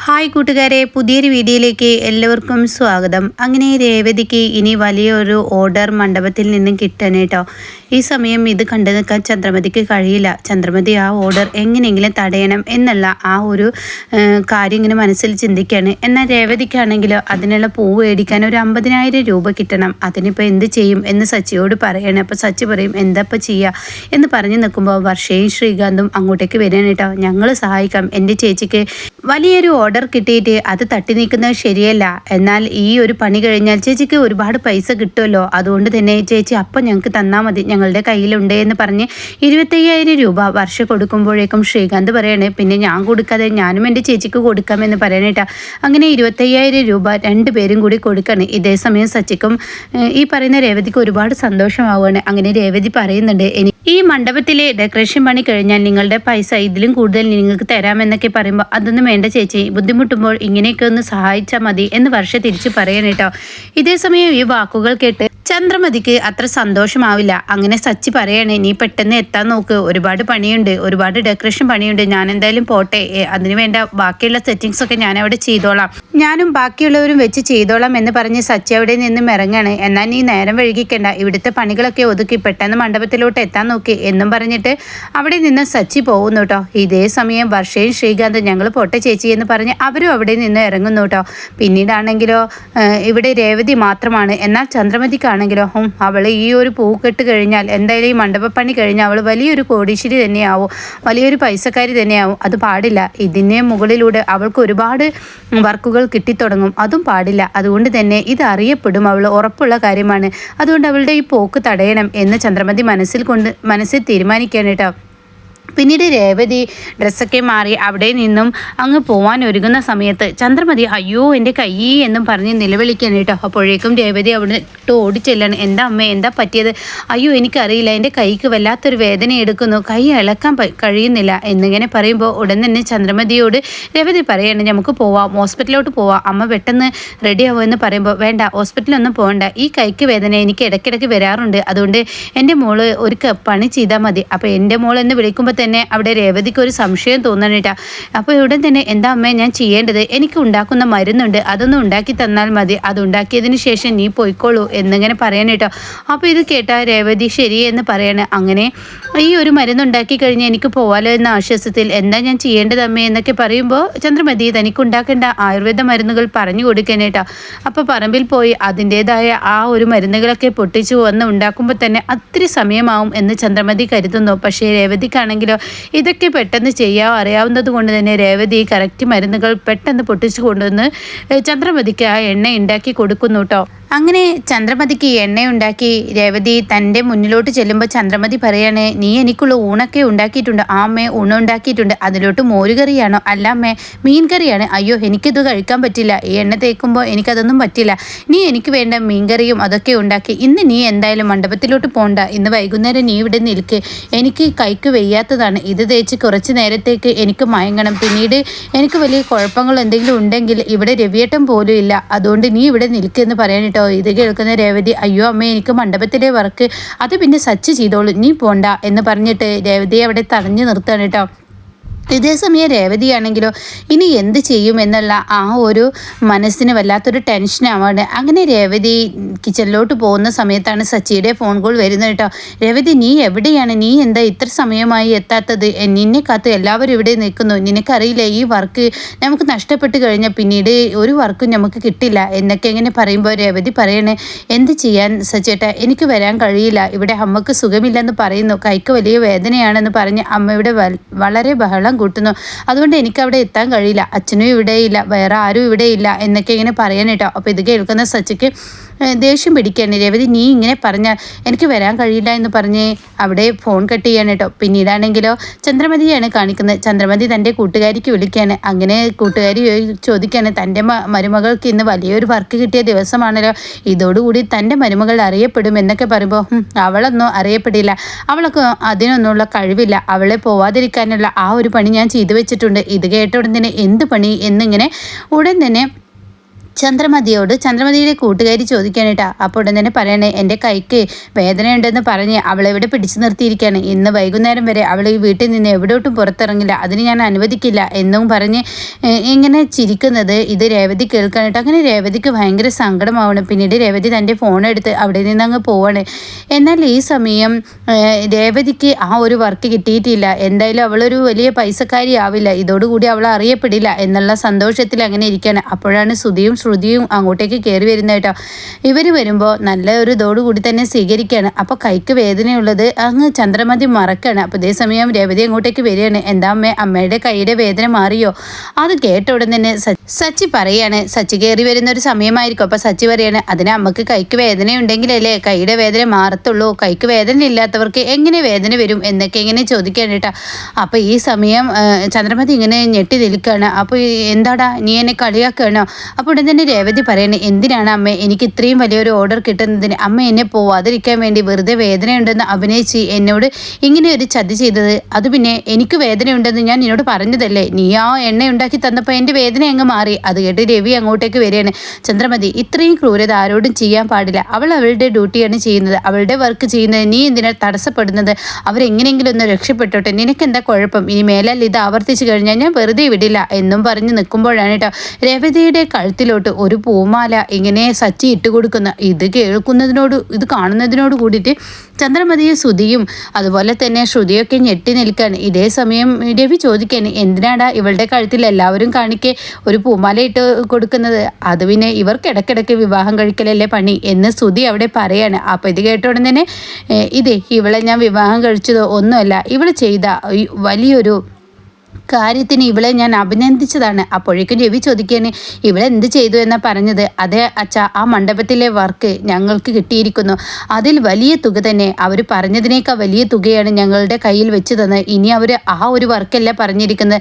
Hi കൂട്ടുകാരെ, പുതിയൊരു വീഡിയോയിലേക്ക് എല്ലാവർക്കും സ്വാഗതം. അങ്ങനെ രേവതിക്ക് ഇനി വലിയൊരു ഓർഡർ മണ്ഡപത്തിൽ നിന്നും കിട്ടണം കേട്ടോ. ഈ സമയം ഇത് കണ്ടു നിൽക്കാൻ ചന്ദ്രമതിക്ക് കഴിയില്ല. ചന്ദ്രമതി ആ ഓർഡർ എങ്ങനെയെങ്കിലും തടയണം എന്നുള്ള ആ ഒരു കാര്യം ഇങ്ങനെ മനസ്സിൽ ചിന്തിക്കുകയാണ്. എന്നാൽ രേവതിക്കാണെങ്കിലോ അതിനുള്ള പൂവ് മേടിക്കാൻ ഒരു 50,000 രൂപ കിട്ടണം. അതിനിപ്പോൾ എന്ത് ചെയ്യും എന്ന് സച്ചിയോട് പറയണം. അപ്പോൾ സച്ചി പറയും എന്താ ഇപ്പോൾ ചെയ്യുക എന്ന് പറഞ്ഞു നിൽക്കുമ്പോൾ വർഷയും ശ്രീകാന്തും അങ്ങോട്ടേക്ക് വരികയാണ് കേട്ടോ. ഞങ്ങൾ സഹായിക്കാം, എൻ്റെ ചേച്ചിക്ക് വലിയൊരു ഓർഡർ കിട്ടിയിട്ട് അത് തട്ടി നീക്കുന്നത് ശരിയല്ല. എന്നാൽ ഈ ഒരു പണി കഴിഞ്ഞാൽ ചേച്ചിക്ക് ഒരുപാട് പൈസ കിട്ടുമല്ലോ, അതുകൊണ്ട് തന്നെ ചേച്ചി അപ്പം ഞങ്ങൾക്ക് തന്നാൽ മതി, ഞങ്ങളുടെ കയ്യിലുണ്ട് എന്ന് പറഞ്ഞ് 25,000 രൂപ വർഷ കൊടുക്കുമ്പോഴേക്കും ശ്രീകാന്ത് പറയണേ പിന്നെ ഞാൻ കൊടുക്കാതെ ഞാനും എൻ്റെ ചേച്ചിക്ക് കൊടുക്കാമെന്ന് പറയണേട്ടാ. അങ്ങനെ 25,000 രൂപ രണ്ടുപേരും കൂടി കൊടുക്കണം. ഇതേ സമയം സച്ചിക്കും ഈ പറയുന്ന രേവതിക്ക് ഒരുപാട് സന്തോഷമാവുകയാണ്. അങ്ങനെ രേവതി പറയുന്നുണ്ട് ഈ മണ്ഡപത്തിലെ ഡെക്കറേഷൻ പണി കഴിഞ്ഞാൽ നിങ്ങളുടെ പൈസ ഇതിലും കൂടുതൽ നിങ്ങൾക്ക് തരാമെന്നൊക്കെ പറയുമ്പോൾ അതൊന്നും വേണ്ട ചേച്ചി, ബുദ്ധിമുട്ടുമ്പോൾ ഇങ്ങനെയൊക്കെ ഒന്ന് സഹായിച്ചാൽ മതി എന്ന് വർഷ തിരിച്ച് പറയണം കേട്ടോ. ഇതേ സമയം ഈ വാക്കുകൾ കേട്ട് ചന്ദ്രമതിക്ക് അത്ര സന്തോഷമാവില്ല. അങ്ങനെ സച്ചി പറയണേ നീ പെട്ടെന്ന് എത്താൻ നോക്ക്, ഒരുപാട് പണിയുണ്ട്, ഒരുപാട് ഡെക്കറേഷൻ പണിയുണ്ട്, ഞാൻ എന്തായാലും പോട്ടെ, അതിന് വേണ്ട ബാക്കിയുള്ള സെറ്റിങ്സ് ഒക്കെ ഞാൻ അവിടെ ചെയ്തോളാം, ഞാനും ബാക്കിയുള്ളവരും വെച്ച് ചെയ്തോളാം എന്ന് പറഞ്ഞ് സച്ചി അവിടെ നിന്നും ഇറങ്ങാണ്. എന്നാൽ നീ നേരം വൈകിക്കണ്ട, ഇവിടുത്തെ പണികളൊക്കെ ഒതുക്കി പെട്ടെന്ന് മണ്ഡപത്തിലോട്ട് എത്താൻ നോക്കി എന്നും പറഞ്ഞിട്ട് അവിടെ നിന്ന് സച്ചി പോകുന്നു കേട്ടോ. ഇതേ സമയം വർഷയും ശ്രീകാന്ത് ഞങ്ങൾ പോട്ടെ ചേച്ചി എന്ന് പറഞ്ഞ് അവരും അവിടെ നിന്ന് ഇറങ്ങുന്നു കേട്ടോ. പിന്നീടാണെങ്കിലോ ഇവിടെ രേവതി മാത്രമാണ്. എന്നാൽ ചന്ദ്രമതിക്കാണെങ്കിലോ അവൾ ഈ ഒരു പൂ കെട്ട് കഴിഞ്ഞാൽ എന്തായാലും ഈ മണ്ഡപപ്പണി കഴിഞ്ഞാൽ അവൾ വലിയൊരു കോടീശ്വരി തന്നെയാവും, വലിയൊരു പൈസക്കാരി തന്നെയാവും. അത് പാടില്ല. ഇതിന് മുകളിലൂടെ അവൾക്ക് ഒരുപാട് വർക്കുകൾ കിട്ടിത്തുടങ്ങും, അതും പാടില്ല. അതുകൊണ്ട് തന്നെ ഇത് അറിയപ്പെടും, അവൾ ഉറപ്പുള്ള കാര്യമാണ്. അതുകൊണ്ട് അവളുടെ ഈ പോക്ക് തടയണം എന്ന് ചന്ദ്രമതി മനസ്സിൽ തീരുമാനിക്കുകയാണ് കേട്ടോ. പിന്നീട് രേവതി ഡ്രസ്സൊക്കെ മാറി അവിടെ നിന്നും അങ്ങ് പോവാൻ ഒരുങ്ങുന്ന സമയത്ത് ചന്ദ്രമതി അയ്യോ എൻ്റെ കൈ എന്നും പറഞ്ഞ് നിലവിളിക്കാൻ കേട്ടോ. അപ്പോഴേക്കും രേവതി അവിടെ ഓടിച്ചെല്ലാണ്. എന്താ അമ്മേ, എന്താ പറ്റിയത്? അയ്യോ എനിക്കറിയില്ല, എൻ്റെ കൈക്ക് വല്ലാത്തൊരു വേദന എടുക്കുന്നു, കൈ ഇളക്കാൻ കഴിയുന്നില്ല എന്നിങ്ങനെ പറയുമ്പോൾ ഉടൻ തന്നെ ചന്ദ്രമതിയോട് രേവതി പറയാണ് നമുക്ക് പോവാം, ഹോസ്പിറ്റലിലോട്ട് പോവാം, അമ്മ പെട്ടെന്ന് റെഡിയാവും എന്ന് പറയുമ്പോൾ വേണ്ട, ഹോസ്പിറ്റലൊന്നും പോകണ്ട, ഈ കൈക്ക് വേദന എനിക്ക് ഇടയ്ക്കിടയ്ക്ക് വരാറുണ്ട്, അതുകൊണ്ട് എൻ്റെ മോള് ഒരു പണി ചെയ്താൽ മതി. അപ്പോൾ എൻ്റെ മോൾ എന്ന് വിളിക്കുമ്പോൾ തന്നെ അവിടെ രേവതിക്ക് ഒരു സംശയം തോന്നണിട്ടാ. അപ്പോൾ ഉടൻ തന്നെ എന്താ അമ്മേ ഞാൻ ചെയ്യേണ്ടത്, എനിക്ക് ഉണ്ടാക്കുന്ന മരുന്നുണ്ട്, അതൊന്നും ഉണ്ടാക്കി തന്നാൽ മതി, അതുണ്ടാക്കിയതിന് ശേഷം നീ പോയിക്കോളൂ എന്നിങ്ങനെ പറയണേട്ടോ. അപ്പോൾ ഇത് കേട്ടാ രേവതി ശരിയെന്ന് പറയണേ. അങ്ങനെ ഈ ഒരു മരുന്നുണ്ടാക്കി കഴിഞ്ഞ് എനിക്ക് പോവാലോ എന്ന ആശ്വാസത്തിൽ എന്താ ഞാൻ ചെയ്യേണ്ടത് അമ്മേ എന്നൊക്കെ പറയുമ്പോൾ ചന്ദ്രമതി തനിക്കുണ്ടാക്കേണ്ട ആയുർവേദ മരുന്നുകൾ പറഞ്ഞു കൊടുക്കാനേട്ടോ. അപ്പോൾ പറമ്പിൽ പോയി അതിൻ്റേതായ ആ ഒരു മരുന്നുകളൊക്കെ പൊട്ടിച്ചു വന്ന് ഉണ്ടാക്കുമ്പോൾ തന്നെ അത്തിരി സമയമാവും എന്ന് ചന്ദ്രമതി കരുതുന്നു. പക്ഷേ രേവതിക്കാണെങ്കിൽ ഇതൊക്കെ പെട്ടെന്ന് ചെയ്യാൻ അറിയാവുന്നത് കൊണ്ട് തന്നെ രേവതി കറക്റ്റ് മരുന്നുകൾ പെട്ടെന്ന് പൊട്ടിച്ചു കൊണ്ടുവന്ന് ചന്ദ്രമതിക്ക് ആ എണ്ണ ഉണ്ടാക്കി കൊടുക്കുന്നു കേട്ടോ. അങ്ങനെ ചന്ദ്രമതിക്ക് എണ്ണയുണ്ടാക്കി രേവതി തൻ്റെ മുന്നിലോട്ട് ചെല്ലുമ്പോൾ ചന്ദ്രമതി പറയണേ നീ എനിക്കുള്ള ഊണൊക്കെ ഉണ്ടാക്കിയിട്ടുണ്ട്. ആ അമ്മേ ഊണ് ഉണ്ടാക്കിയിട്ടുണ്ട്, അതിലോട്ട് മോരുകറിയാണോ? അല്ല അമ്മേ മീൻ കറിയാണ്. അയ്യോ എനിക്കിത് കഴിക്കാൻ പറ്റില്ല, ഈ എണ്ണ തേക്കുമ്പോൾ എനിക്കതൊന്നും പറ്റില്ല, നീ എനിക്ക് വേണ്ട മീൻകറിയും അതൊക്കെ ഉണ്ടാക്കി. ഇന്ന് നീ എന്തായാലും മണ്ഡപത്തിലോട്ട് പോകണ്ട, ഇന്ന് വൈകുന്നേരം നീ ഇവിടെ നിൽക്ക്, എനിക്ക് കൈക്ക് വയ്യാത്തതാണ്, ഇത് തേച്ച് കുറച്ച് നേരത്തേക്ക് എനിക്ക് മയങ്ങണം, പിന്നീട് എനിക്ക് വലിയ കുഴപ്പങ്ങൾ എന്തെങ്കിലും ഉണ്ടെങ്കിൽ ഇവിടെ രവിയേട്ടൻ പോലും ഇല്ല, അതുകൊണ്ട് നീ ഇവിടെ നിൽക്കുമെന്ന് പറയാനിട്ടോ. ഇത് കേൾക്കുന്ന രേവതി അയ്യോ അമ്മ എനിക്ക് മണ്ഡപത്തിലെ വർക്ക് അത് പിന്നെ സച്ച് ചെയ്തോളൂ, നീ പോണ്ട എന്ന് പറഞ്ഞിട്ട് രേവതിയെ അവിടെ തടഞ്ഞു നിർത്തുകയാണ് കേട്ടോ. ഇതേസമയം രേവതിയാണെങ്കിലോ ഇനി എന്ത് ചെയ്യും എന്നുള്ള ആ ഒരു മനസ്സിന് വല്ലാത്തൊരു ടെൻഷനാവാണ്. അങ്ങനെ രേവതി കിച്ചണിലോട്ട് പോകുന്ന സമയത്താണ് സച്ചിയുടെ ഫോൺ കോൾ വരുന്നത് കേട്ടോ. രേവതി നീ എവിടെയാണ്, നീ എന്താ ഇത്ര സമയമായി എത്താത്തത്, നിന്നെ കാത്ത് എല്ലാവരും ഇവിടെ നിൽക്കുന്നു, നിനക്കറിയില്ല ഈ വർക്ക് നമുക്ക് നഷ്ടപ്പെട്ട് കഴിഞ്ഞാൽ പിന്നീട് ഒരു വർക്കും നമുക്ക് കിട്ടില്ല എന്നൊക്കെ ഇങ്ങനെ പറയുമ്പോൾ രേവതി പറയണേ എന്ത് ചെയ്യാൻ സച്ചേട്ടാ, എനിക്ക് വരാൻ കഴിയില്ല, ഇവിടെ അമ്മക്ക് സുഖമില്ലെന്ന് പറയുന്നു, കൈക്ക് വലിയ വേദനയാണെന്ന് പറഞ്ഞ് അമ്മയുടെ വളരെ ബഹളം കൂട്ടുന്നു, അതുകൊണ്ട് എനിക്കവിടെ എത്താൻ കഴിയില്ല, അച്ഛനും ഇവിടെയില്ല, വേറെ ആരും ഇവിടെയില്ല എന്നൊക്കെ ഇങ്ങനെ പറയാൻ കേട്ടോ. അപ്പോൾ ഇത് കേൾക്കുന്ന സച്ചിക്ക് ദേഷ്യം പിടിക്കുകയാണ്. രേവതി നീ ഇങ്ങനെ പറഞ്ഞാൽ എനിക്ക് വരാൻ കഴിയില്ല എന്ന് പറഞ്ഞ് അവിടെ ഫോൺ കട്ട് ചെയ്യാൻ കേട്ടോ. പിന്നീടാണെങ്കിലോ ചന്ദ്രമതിയാണ് കാണിക്കുന്നത്. ചന്ദ്രമതി തൻ്റെ കൂട്ടുകാരിക്ക് വിളിക്കുകയാണ്. അങ്ങനെ കൂട്ടുകാരി ചോദിക്കുകയാണ് തൻ്റെ മരുമകൾക്ക് ഇന്ന് വലിയൊരു വർക്ക് കിട്ടിയ ദിവസമാണല്ലോ, ഇതോടുകൂടി തൻ്റെ മരുമകൾ അറിയപ്പെടും എന്നൊക്കെ പറയുമ്പോൾ അവളൊന്നും അറിയപ്പെടില്ല, അവൾക്ക് അതിനൊന്നുള്ള കഴിവില്ല, അവളെ പോവാതിരിക്കാനുള്ള ആ ഒരു പണി ഞാൻ ചെയ്തു വെച്ചിട്ടുണ്ട്. ഇത് കേട്ട ഉടൻ തന്നെ എന്ത് പണി എന്നിങ്ങനെ ഉടൻ തന്നെ ചന്ദ്രമതിയുടെ കൂട്ടുകാരി ചോദിക്കാനേട്ടാ. അപ്പോൾ ഉടൻ തന്നെ പറയണേ, എൻ്റെ കൈക്ക് വേദനയുണ്ടെന്ന് പറഞ്ഞ് അവളെവിടെ പിടിച്ചു നിർത്തിയിരിക്കുകയാണ്. ഇന്ന് വൈകുന്നേരം വരെ അവൾ ഈ വീട്ടിൽ നിന്ന് എവിടോട്ടും പുറത്തിറങ്ങില്ല, അതിന് ഞാൻ അനുവദിക്കില്ല എന്നും പറഞ്ഞ് ഇങ്ങനെ ചിരിക്കുന്നത് ഇത് രേവതി കേൾക്കാനായിട്ട്. അങ്ങനെ രേവതിക്ക് ഭയങ്കര സങ്കടമാവണം. പിന്നീട് രേവതി തൻ്റെ ഫോണെടുത്ത് അവിടെ നിന്ന് അങ്ങ് പോവാണ്. എന്നാൽ ഈ സമയം രേവതിക്ക് ആ ഒരു വർക്ക് കിട്ടിയിട്ടില്ല. എന്തായാലും അവളൊരു വലിയ പൈസക്കാരി ആവില്ല, ഇതോടുകൂടി അവൾ അറിയപ്പെടില്ല എന്നുള്ള സന്തോഷത്തിൽ അങ്ങനെ ഇരിക്കുകയാണ്. അപ്പോഴാണ് ശ്രുതിയും അങ്ങോട്ടേക്ക് കയറി വരുന്നത് കേട്ടോ. ഇവർ വരുമ്പോൾ നല്ല ഒരു ഇതോടുകൂടി തന്നെ സ്വീകരിക്കുകയാണ്. അപ്പോൾ കൈക്ക് വേദനയുള്ളത് അങ്ങ് ചന്ദ്രമതി മറക്കുകയാണ്. അപ്പോൾ ഇതേ സമയം രേവതി അങ്ങോട്ടേക്ക് വരികയാണ്. എന്താ അമ്മയുടെ കൈയുടെ വേദന മാറിയോ? അത് കേട്ട ഉടൻ തന്നെ സച്ചി പറയാണ്. സച്ചി കയറി വരുന്ന ഒരു സമയമായിരിക്കും. അപ്പോൾ സച്ചി പറയാണ്, അതിന് അമ്മക്ക് കൈക്ക് വേദനയുണ്ടെങ്കിലല്ലേ കൈയുടെ വേദന മാറത്തുള്ളൂ, കൈക്ക് വേദന ഇല്ലാത്തവർക്ക് എങ്ങനെ വേദന വരും എന്നൊക്കെ ഇങ്ങനെ ചോദിക്കുകയാണ് കേട്ടോ. അപ്പോൾ ഈ സമയം ചന്ദ്രമതി ഇങ്ങനെ ഞെട്ടി നിൽക്കുകയാണ്. അപ്പോൾ എന്താടാ നീ എന്നെ കളിയാക്കുകയാണോ? അപ്പോൾ ഉടൻ തന്നെ രേവതി പറയണേ, എന്തിനാണ് അമ്മ എനിക്ക് ഇത്രയും വലിയൊരു ഓർഡർ കിട്ടുന്നതിന് അമ്മ എന്നെ പോവാതിരിക്കാൻ വേണ്ടി വെറുതെ വേദനയുണ്ടെന്ന് അഭിനയിച്ച് എന്നോട് ഇങ്ങനെ ഒരു ചതി ചെയ്തത്? അത് പിന്നെ എനിക്ക് വേദനയുണ്ടെന്ന് ഞാൻ നിന്നോട് പറഞ്ഞതല്ലേ, നീ ആ എണ്ണ ഉണ്ടാക്കി തന്നപ്പോൾ എൻ്റെ വേദന അങ്ങ് മാറി. അത് കേട്ട് രവി അങ്ങോട്ടേക്ക് വരികയാണ്. ചന്ദ്രമതി, ഇത്രയും ക്രൂരത ആരോടും ചെയ്യാൻ പാടില്ല. അവൾ അവളുടെ ഡ്യൂട്ടിയാണ് ചെയ്യുന്നത്, അവളുടെ വർക്ക് ചെയ്യുന്നത്. നീ എന്തിനാ തടസ്സപ്പെടുന്നത്? അവരെങ്ങനെയെങ്കിലും ഒന്ന് രക്ഷപ്പെട്ടോട്ടെ, നിനക്കെന്താ കുഴപ്പം? ഇനി മേലാൽ ഇത് ആവർത്തിച്ചു കഴിഞ്ഞാൽ ഞാൻ വെറുതെ വിടില്ല എന്നും പറഞ്ഞ് നിൽക്കുമ്പോഴാണ് കേട്ടോ രേവതിയുടെ കഴുത്തിലോട്ട് ഒരു പൂമാല ഇങ്ങനെ സച്ചി ഇട്ട് കൊടുക്കുന്ന. ഇത് കാണുന്നതിനോട് കൂടിയിട്ട് ചന്ദ്രമതിയും ശ്രുതിയും അതുപോലെ തന്നെ ശ്രുതിയൊക്കെ ഞെട്ടി നിൽക്കുകയാണ്. ഇതേ സമയം രവി ചോദിക്കാണ്, എന്തിനാടാ ഇവളുടെ കഴുത്തിൽ എല്ലാവരും കാണിക്കെ ഒരു പൂമാല ഇട്ട് കൊടുക്കുന്നത്? അത് പിന്നെ ഇവർക്ക് ഇടയ്ക്കിടയ്ക്ക് വിവാഹം കഴിക്കലല്ലേ പണി എന്ന് ശ്രുതി അവിടെ പറയാണ്. അപ്പോൾ ഇത് കേട്ടോടെ തന്നെ ഇവളെ ഞാൻ വിവാഹം കഴിച്ചതോ ഒന്നുമല്ല, ഇവൾ ചെയ്ത വലിയൊരു കാര്യത്തിന് ഇവളെ ഞാൻ അഭിനന്ദിച്ചതാണ്. അപ്പോഴേക്കും രവി ചോദിക്കാണ്, ഇവളെന്ത് ചെയ്തു എന്നാണ് പറഞ്ഞത്? അതെ അച്ഛാ, ആ മണ്ഡപത്തിലെ വർക്ക് ഞങ്ങൾക്ക് കിട്ടിയിരിക്കുന്നു. അതിൽ വലിയ തുക തന്നെ, അവർ പറഞ്ഞതിനേക്കാൾ വലിയ തുകയാണ് ഞങ്ങളുടെ കയ്യിൽ വെച്ച് തന്നത്. ഇനി അവർ ആ ഒരു വർക്കല്ല പറഞ്ഞിരിക്കുന്നത്,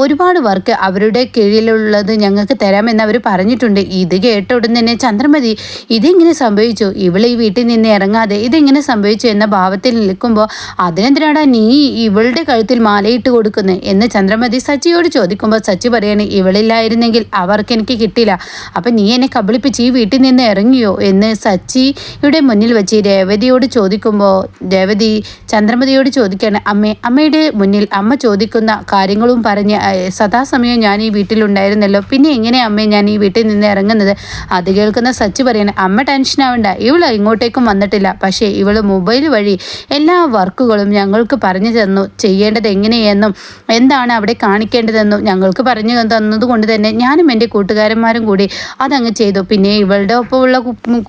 ഒരുപാട് വർക്ക് അവരുടെ കീഴിലുള്ളത് ഞങ്ങൾക്ക് തരാമെന്ന് അവർ പറഞ്ഞിട്ടുണ്ട്. ഇത് കേട്ട ഉടൻ തന്നെ ചന്ദ്രമതി, ഇതെങ്ങനെ സംഭവിച്ചു? ഇവൾ ഈ വീട്ടിൽ നിന്ന് ഇറങ്ങാതെ ഇതെങ്ങനെ സംഭവിച്ചു എന്ന ഭാവത്തിൽ നിൽക്കുമ്പോൾ, അതിനെന്തിനാടാ നീ ഇവളുടെ കഴുത്തിൽ മാലയിട്ട് കൊടുക്കുന്നത് എന്ന് ചന്ദ്രമതി സച്ചിയോട് ചോദിക്കുമ്പോൾ സച്ചി പറയാണ്, ഇവളില്ലായിരുന്നെങ്കിൽ അവർക്ക് എനിക്ക് കിട്ടില്ല. അപ്പം നീ എന്നെ കബളിപ്പിച്ച് ഈ വീട്ടിൽ നിന്ന് ഇറങ്ങിയോ എന്ന് സച്ചിയുടെ മുന്നിൽ വെച്ച് രേവതിയോട് ചോദിക്കുമ്പോൾ രേവതി ചന്ദ്രമതിയോട് ചോദിക്കുകയാണ്, അമ്മയുടെ മുന്നിൽ അമ്മ ചോദിക്കുന്ന കാര്യങ്ങളും പറഞ്ഞ് സദാസമയം ഞാൻ ഈ വീട്ടിലുണ്ടായിരുന്നല്ലോ, പിന്നെ എങ്ങനെ അമ്മേ ഞാൻ ഈ വീട്ടിൽ നിന്ന് ഇറങ്ങുന്നത്? അത് കേൾക്കുന്ന സച്ചി പറയാണ്, അമ്മ ടെൻഷൻ ആവണ്ട, ഇവൾ ഇങ്ങോട്ടേക്കും വന്നിട്ടില്ല. പക്ഷേ ഇവൾ മൊബൈൽ വഴി എല്ലാ വർക്കുകളും ഞങ്ങൾക്ക് പറഞ്ഞു തന്നു, ചെയ്യേണ്ടത് എങ്ങനെയെന്നും എന്താണ് അവിടെ കാണിക്കേണ്ടതെന്നും ഞങ്ങൾക്ക് പറഞ്ഞു തന്നതുകൊണ്ട് തന്നെ ഞാനും എൻ്റെ കൂട്ടുകാരന്മാരും കൂടി അതങ്ങ് ചെയ്തു. പിന്നെ ഇവളുടെ ഒപ്പമുള്ള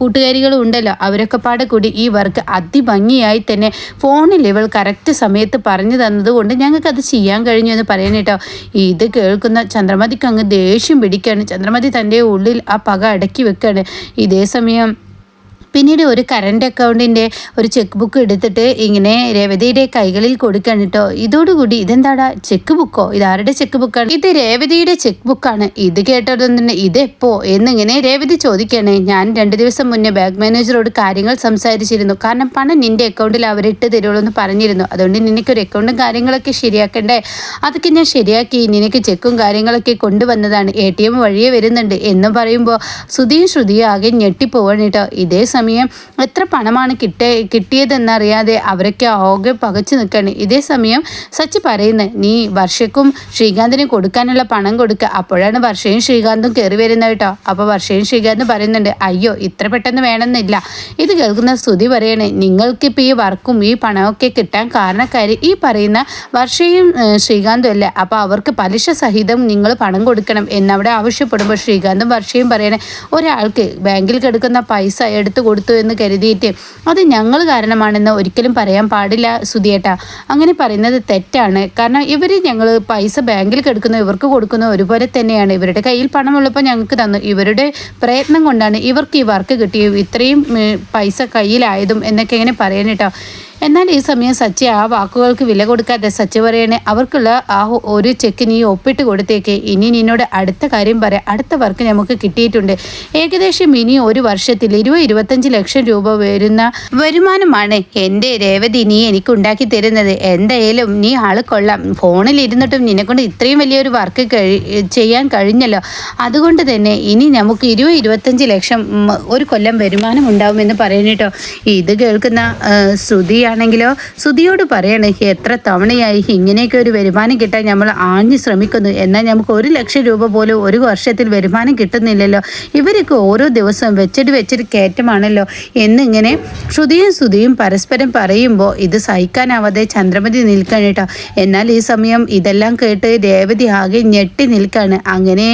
കൂട്ടുകാരികളും ഉണ്ടല്ലോ, അവരൊക്കെ പാടെ കൂടി ഈ വർക്ക് അതിഭംഗിയായി തന്നെ ഫോണിൽ ഇവൾ കറക്റ്റ് സമയത്ത് പറഞ്ഞു തന്നതുകൊണ്ട് ഞങ്ങൾക്കത് ചെയ്യാൻ കഴിഞ്ഞു എന്ന് പറയാനേട്ടോ. ഇത് കേൾക്കുന്ന ചന്ദ്രമതിക്ക് അങ്ങ് ദേഷ്യം പിടിക്കുകയാണ്. ചന്ദ്രമതി തൻ്റെ ഉള്ളിൽ ആ പക അടക്കി വെക്കുകയാണ്. ഇതേ സമയം പിന്നീട് ഒരു കറണ്ട് അക്കൗണ്ടിൻ്റെ ഒരു ചെക്ക് ബുക്ക് എടുത്തിട്ട് ഇങ്ങനെ രേവതിയുടെ കൈകളിൽ കൊടുക്കണം കേട്ടോ. ഇതോടുകൂടി ഇതെന്താടാ ചെക്ക് ബുക്കോ? ഇതാരുടെ ചെക്ക് ബുക്കാണ്? ഇത് രേവതിയുടെ ചെക്ക് ബുക്കാണ്. ഇത് കേട്ടതും തന്നെ ഇതെപ്പോ എന്നിങ്ങനെ രേവതി ചോദിക്കണേ. ഞാൻ 2 ദിവസം മുന്നേ ബാങ്ക് മാനേജറോട് കാര്യങ്ങൾ സംസാരിച്ചിരുന്നു. കാരണം പണം നിന്റെ അക്കൗണ്ടിൽ അവരിട്ട് തരുള്ളൂ എന്ന് പറഞ്ഞിരുന്നു. അതുകൊണ്ട് നിനക്കൊരു അക്കൗണ്ടും കാര്യങ്ങളൊക്കെ ശരിയാക്കണ്ടേ? അതൊക്കെ ഞാൻ ശരിയാക്കി നിനക്ക് ചെക്കും കാര്യങ്ങളൊക്കെ കൊണ്ടുവന്നതാണ്. ATM വഴിയേ വരുന്നുണ്ട് എന്ന് പറയുമ്പോൾ ശ്രുതിയും ആകെ ഞെട്ടിപ്പോവാണ് കേട്ടോ. ഇതേ സമയം എത്ര പണമാണ് കിട്ടിയതെന്നറിയാതെ അവരൊക്കെ ആകെ പകച്ചു നിൽക്കുകയാണ്. ഇതേ സമയം സച്ചി പറയുന്നത്, നീ വർഷയ്ക്കും ശ്രീകാന്തിനും കൊടുക്കാനുള്ള പണം കൊടുക്കുക. അപ്പോഴാണ് വർഷയും ശ്രീകാന്തും കയറി വരുന്നത് കേട്ടോ. അപ്പോൾ വർഷയും ശ്രീകാന്തും പറയുന്നുണ്ട്, അയ്യോ ഇത്ര പെട്ടെന്ന് വേണമെന്നില്ല. ഇത് കേൾക്കുന്ന ശ്രുതി പറയണേ, നിങ്ങൾക്കിപ്പോൾ ഈ വർക്കും ഈ പണമൊക്കെ കിട്ടാൻ കാരണക്കാരി ഈ പറയുന്ന വർഷയും ശ്രീകാന്തും അല്ലേ? അപ്പോൾ അവർക്ക് പലിശ സഹിതം നിങ്ങൾ പണം കൊടുക്കണം എന്നവിടെ ആവശ്യപ്പെടുമ്പോൾ ശ്രീകാന്തും വർഷയും പറയണേ, ഒരാൾക്ക് ബാങ്കിൽ കിടക്കുന്ന പൈസ എടുത്തു കൊടുത്തു എന്ന് കരുതിയിട്ട് അത് ഞങ്ങൾ കാരണമാണെന്ന് ഒരിക്കലും പറയാൻ പാടില്ല സുധിയേട്ടാ. അങ്ങനെ പറയുന്നത് തെറ്റാണ്. കാരണം ഞങ്ങൾ പൈസ ബാങ്കിൽ കിടക്കുന്നു, ഇവർക്ക് കൊടുക്കുന്നു ഒരുപോലെ തന്നെയാണ്. ഇവരുടെ കയ്യിൽ പണമുള്ളപ്പോൾ ഞങ്ങൾക്ക് തന്നു, ഇവരുടെ പ്രയത്നം കൊണ്ടാണ് ഇവർക്ക് ഈ വർക്ക് കിട്ടിയത്, ഇത്രയും പൈസ കയ്യിലായതും എന്നൊക്കെ ഇങ്ങനെ പറയാൻ കേട്ടോ. എന്നാൽ ഈ സമയം സച്ചി ആ വാക്കുകൾക്ക് വില കൊടുക്കാതെ സച്ചി പറയണേ അവർക്കുള്ള ആ ഒരു ചെക്ക് നീ ഒപ്പിട്ട് കൊടുത്തേക്ക്. ഇനി നിന്നോട് അടുത്ത കാര്യം പറയാം. അടുത്ത വർക്ക് നമുക്ക് കിട്ടിയിട്ടുണ്ട്. ഏകദേശം ഇനി ഒരു വർഷത്തിൽ 20-25 ലക്ഷം രൂപ വരുന്ന വരുമാനമാണ് എൻ്റെ രേവതി നീ എനിക്ക് ഉണ്ടാക്കി തരുന്നത്. എന്തായാലും നീ ആള് കൊള്ളാം. ഫോണിൽ ഇരുന്നിട്ടും നിന്നെക്കൊണ്ട് ഇത്രയും വലിയൊരു വർക്ക് ചെയ്യാൻ കഴിഞ്ഞല്ലോ. അതുകൊണ്ട് തന്നെ ഇനി നമുക്ക് 20-25 ലക്ഷം ഒരു കൊല്ലം വരുമാനം ഉണ്ടാവുമെന്ന് പറയണേട്ടോ. ഇത് കേൾക്കുന്ന ശ്രുതിയാണെങ്കിലോ ശ്രുതിയോട് പറയണേ എത്ര തവണയായി ഇങ്ങനെയൊക്കെ ഒരു വരുമാനം കിട്ടാൻ നമ്മൾ ആഞ്ഞു ശ്രമിക്കുന്നു. എന്നാൽ നമുക്ക് 1 ലക്ഷം രൂപ പോലും ഒരു വർഷത്തിൽ വരുമാനം കിട്ടുന്നില്ലല്ലോ. ഇവർക്ക് ഓരോ ദിവസവും വെച്ചിട്ട് കയറ്റമാണല്ലോ എന്നിങ്ങനെ ശ്രുതിയും പരസ്പരം പറയുമ്പോൾ ഇത് സഹിക്കാനാവാതെ ചന്ദ്രമതി നിൽക്കാൻ കേട്ടോ. എന്നാൽ ഈ സമയം ഇതെല്ലാം കേട്ട് രേവതി ആകെ ഞെട്ടി നിൽക്കാണ്. അങ്ങനെ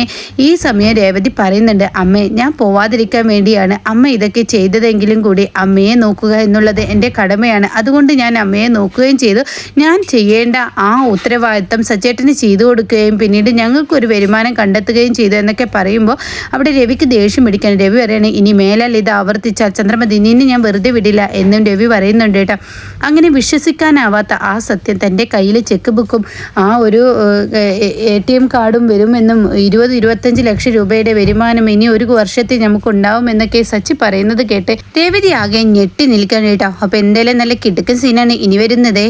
ഈ സമയം രേവതി പറയുന്നുണ്ട് അമ്മേ ഞാൻ പോവാതിരിക്കാൻ വേണ്ടിയാണ് അമ്മ ഇതൊക്കെ ചെയ്തതെങ്കിലും കൂടി അമ്മയെ നോക്കുക എന്നുള്ളത് എൻ്റെ കടമയാണ്. അതുകൊണ്ട് ഞാൻ അമ്മയെ നോക്കുകയും ചെയ്തു. ഞാൻ ചെയ്യേണ്ട ആ ഉത്തരവാദിത്തം സച്ചേട്ടന് ചെയ്തു കൊടുക്കുകയും പിന്നീട് ഞങ്ങൾക്കൊരു വരുമാനം കണ്ടെത്തുകയും ചെയ്തു എന്നൊക്കെ പറയുമ്പോൾ അവിടെ രവിക്ക് ദേഷ്യം പിടിക്കാൻ. രവി പറയണേ ഇനി മേലാൽ ഇത് ആവർത്തിച്ചാൽ ചന്ദ്രമതി നിന്നെ ഞാൻ വെറുതെ വിടില്ല എന്നും രവി പറയുന്നുണ്ട് കേട്ടോ. അങ്ങനെ വിശ്വസിക്കാനാവാത്ത ആ സത്യം തൻ്റെ കയ്യിൽ ചെക്ക് ബുക്കും ആ ഒരു ATM കാർഡും വരുമെന്നും 20-25 ലക്ഷം രൂപയുടെ വരുമാനം ഇനി ഒരു വർഷത്തിൽ നമുക്ക് ഉണ്ടാവുമെന്നൊക്കെ സച്ചി പറയുന്നത് കേട്ട് രേവതി ആകെ ഞെട്ടി നിൽക്കാൻ കേട്ടോ. അപ്പോൾ എന്തായാലും നല്ല കിടുക്കൻ സീനാണ് ഇനി വരുന്നത്.